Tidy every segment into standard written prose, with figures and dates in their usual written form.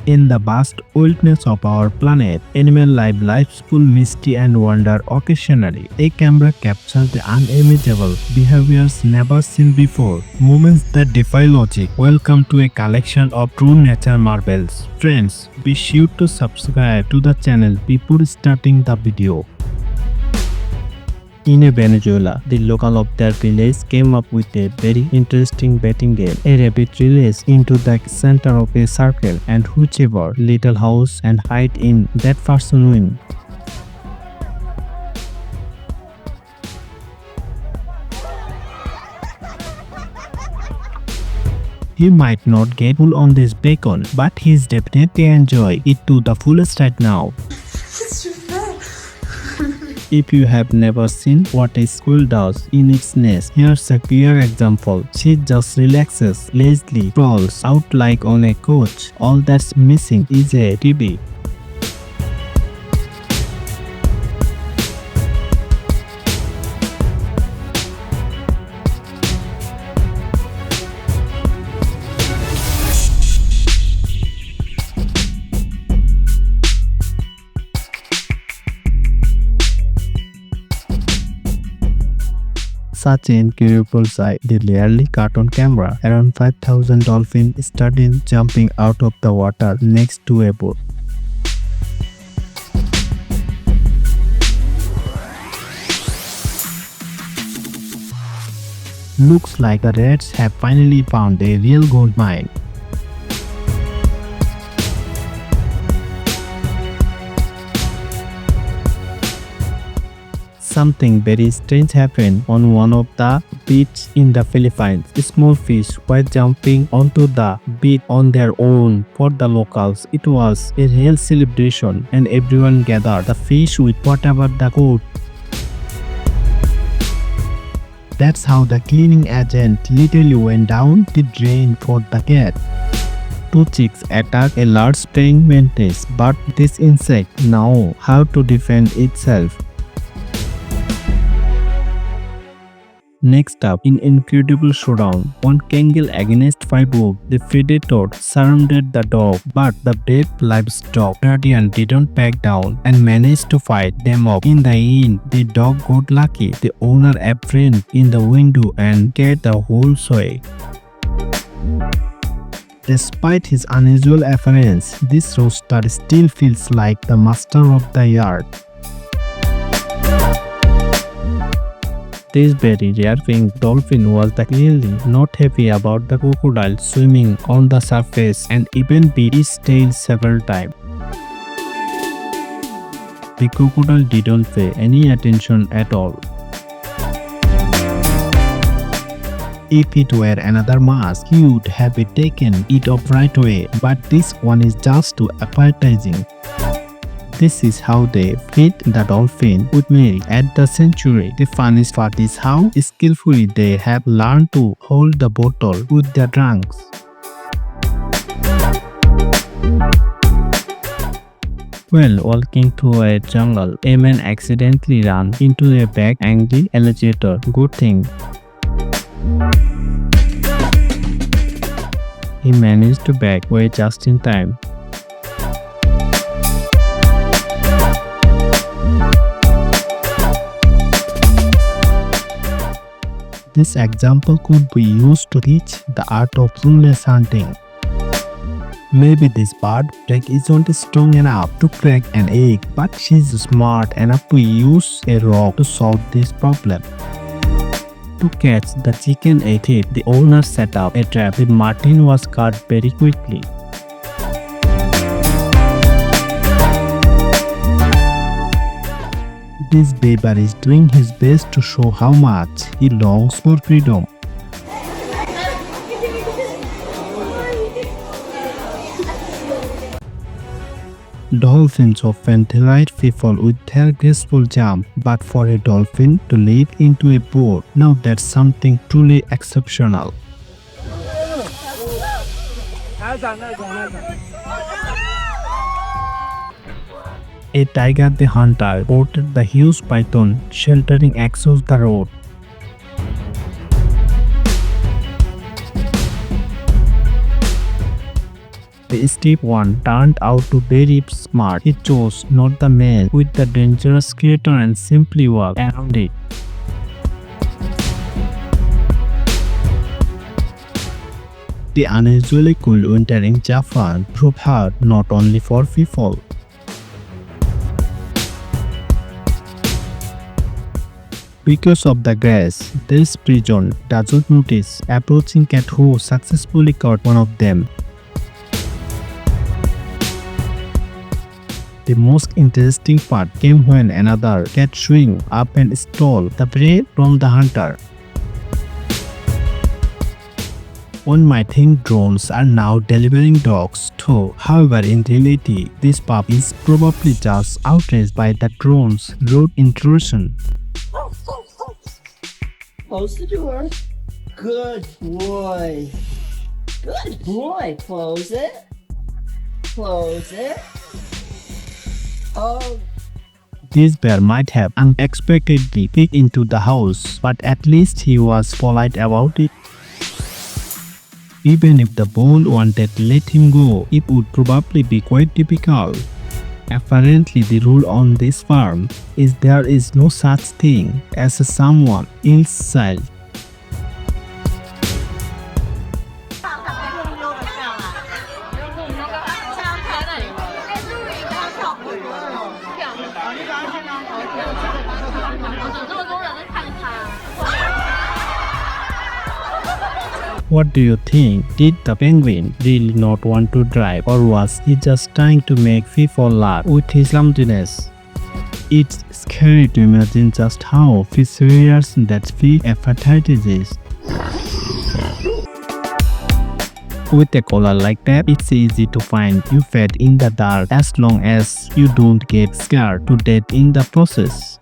In the vast wilderness of our planet, animal lives full mystery and wonder occasionally. A camera captures the unimaginable behaviors never seen before, moments that defy logic. Welcome to a collection of true nature marvels. Friends, be sure to subscribe to the channel before starting the video. In Venezuela, the local of their village came up with a very interesting betting game. A rabbit relays into the center of a circle, and whichever little house and hide in, that person wins. He might not get full on this bacon, but he's definitely enjoy it to the fullest right now. If you have never seen what a squirrel does in its nest, here's a clear example. She just relaxes, lazily sprawls out like on a couch. All that's missing is a TV. Such an incredible sight. The rarely cartoon camera. Around 5,000 dolphins started jumping out of the water next to a boat. Looks like the rats have finally found a real gold mine. Something very strange happened on one of the beaches in the Philippines. Small fish were jumping onto the beach on their own. For the locals, it was a real celebration, and everyone gathered the fish with whatever they could. That's how the cleaning agent literally went down the drain for the cat. Two chicks attacked a large praying mantis, but this insect knows how to defend itself. Next up, in incredible showdown, one kangaroo against 5 wolves, the predator surrounded the dog, but the brave livestock guardian didn't back down and managed to fight them off. In the end, the dog got lucky. The owner appeared in the window and scared the whole soy. Despite his unusual appearance, this rooster still feels like the master of the yard. This very rare pink dolphin was clearly not happy about the crocodile swimming on the surface and even beat its tail several times. The crocodile didn't pay any attention at all. If it were another mask, he would have taken it up right away, but this one is just too appetizing. This is how they feed the dolphin with milk at the sanctuary. The funniest part is how skillfully they have learned to hold the bottle with their trunks. While walking through a jungle, a man accidentally ran into a big angry alligator. Good thing he managed to back away just in time. This example could be used to teach the art of clueless hunting. Maybe this bird egg isn't strong enough to crack an egg, but she's smart enough to use a rock to solve this problem. To catch the chicken ate it, the owner set up a trap. The marten was caught very quickly. This beaver is doing his best to show how much he longs for freedom. Dolphins often delight people with their graceful jump, but for a dolphin to leap into a boat, now that's something truly exceptional. A tiger the hunter spotted the huge python sheltering across the road. The step one turned out to be very smart. He chose not the man with the dangerous creator and simply walked around it. The unusually cool winter in Japan proved hard not only for people. Because of the gas, this prison doesn't notice approaching cat who successfully caught one of them. The most interesting part came when another cat swung up and stole the prey from the hunter. One might think drones are now delivering dogs too. However, in reality, this pup is probably just outraged by the drone's rude intrusion. Close the door. Good boy. Good boy. Close it. Close it. Oh. This bear might have unexpectedly peeked into the house, but at least he was polite about it. Even if the bull wanted to let him go, it would probably be quite difficult. Apparently, the rule on this farm is there is no such thing as a someone else's child. What do you think? Did the penguin really not want to drive, or was he just trying to make people laugh with his clumsiness? It's scary to imagine just how serious that feed hepatitis is. With a collar like that, it's easy to find you fed in the dark as long as you don't get scared to death in the process.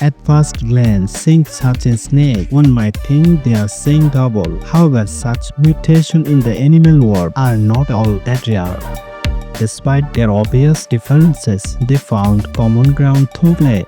At first glance, seeing such a snake, one might think they are seeing double. However, such mutations in the animal world are not all that rare. Despite their obvious differences, they found common ground through play.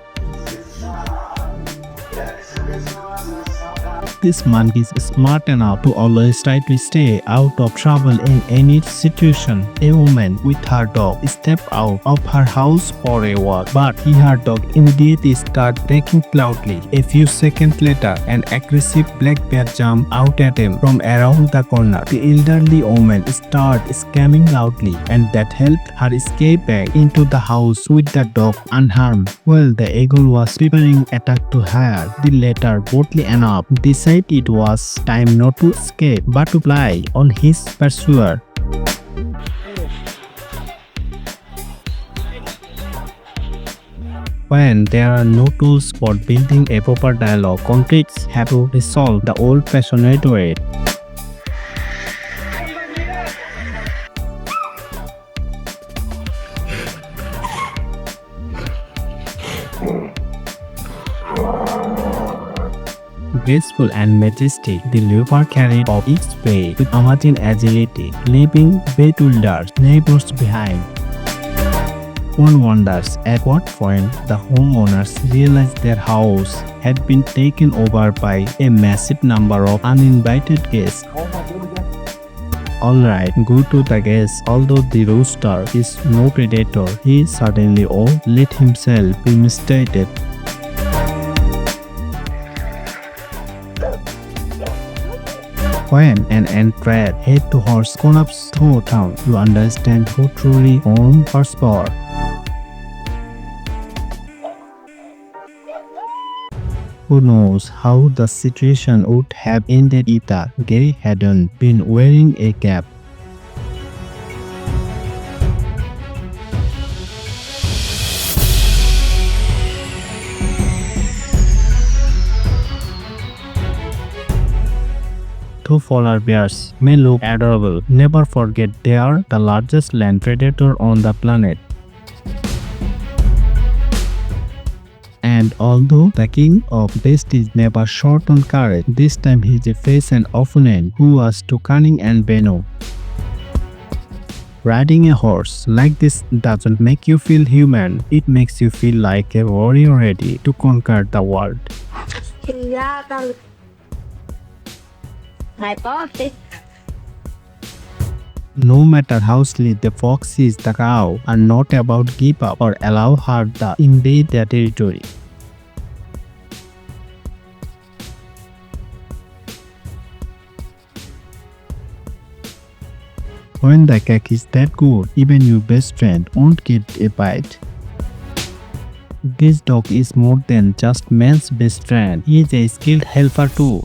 This monkey is smart enough to always try to stay out of trouble in any situation. A woman with her dog stepped out of her house for a walk, but her dog immediately started barking loudly. A few seconds later, an aggressive black bear jumped out at him from around the corner. The elderly woman started screaming loudly, and that helped her escape back into the house with the dog unharmed. While the eagle was preparing attack to her, the latter, boldly enough, decided it was time not to escape but to fly on his pursuer. When there are no tools for building a proper dialogue, conflicts have to be solved the old-fashioned way. Graceful and majestic, the leopard carried off its prey with amazing agility, leaving bewildered neighbors behind. One wonders at what point the homeowners realized their house had been taken over by a massive number of uninvited guests. Alright, go to the guests. Although the rooster is no predator, he certainly won't let himself be mistreated. When an android head to horse collapse through town, you understand who truly owns horsepower. Who knows how the situation would have ended if the guy hadn't been wearing a cap. Two polar bears may look adorable, never forget they are the largest land predator on the planet. And although the king of beasts is never short on courage, this time he faced an opponent who was too cunning and venomous. Riding a horse like this doesn't make you feel human, it makes you feel like a warrior ready to conquer the world. thì ra ta hypothesis. No matter how sleek the fox is, the cow are not about to give up or allow her to invade their territory. When the cake is that good, even your best friend won't get a bite. This dog is more than just man's best friend. He is a skilled helper too.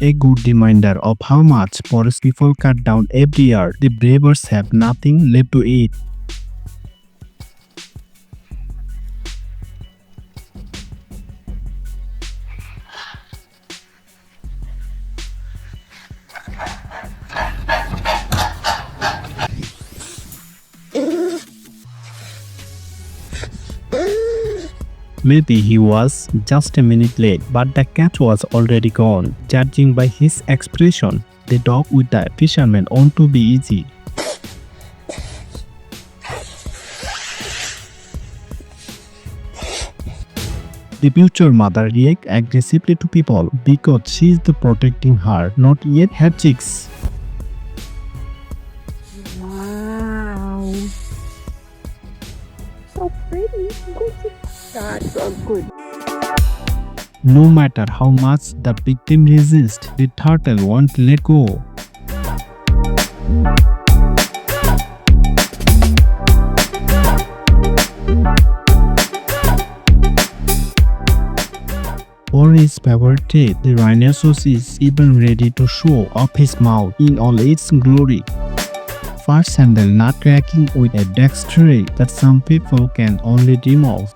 A good reminder of how much forest people cut down every year. The bravers have nothing left to eat. Maybe he was just a minute late, but the cat was already gone. Judging by his expression, the dog with the fisherman ought to be easy. The future mother reacts aggressively to people because she is protecting her, not yet her chicks. Wow. So pretty. God, so good. No matter how much the victim resists, the turtle won't let go. For his favorite trait, the rhinoceros is even ready to show off his mouth in all its glory. First handle nut cracking with a dexterity that some people can only dream of.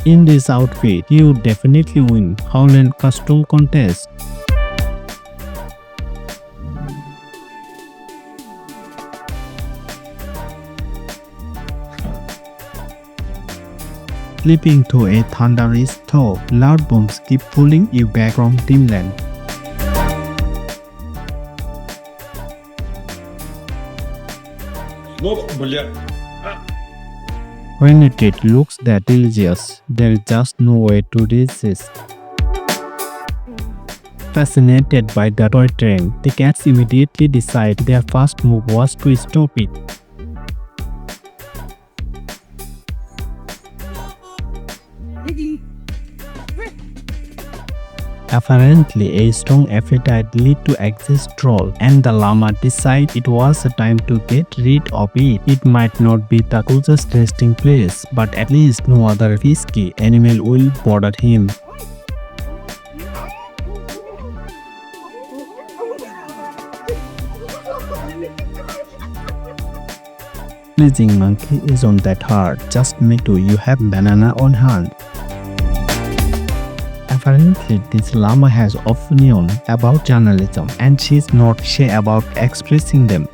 In this outfit, he would definitely win Howland costume contest. Sleeping through a thunderous storm, loud booms keep pulling you back from dreamland. When a treat looks that delicious, there is just no way to resist. Fascinated by the toy train, the cats immediately decide their first move was to stop it. Apparently, a strong appetite led to excess troll, and the llama decided it was time to get rid of it. It might not be the coolest resting place, but at least no other risky animal will bother him. Pleasing monkey is on that hard. Just make sure you have banana on hand. Apparently, this llama has opinion about journalism and she's not shy about expressing them.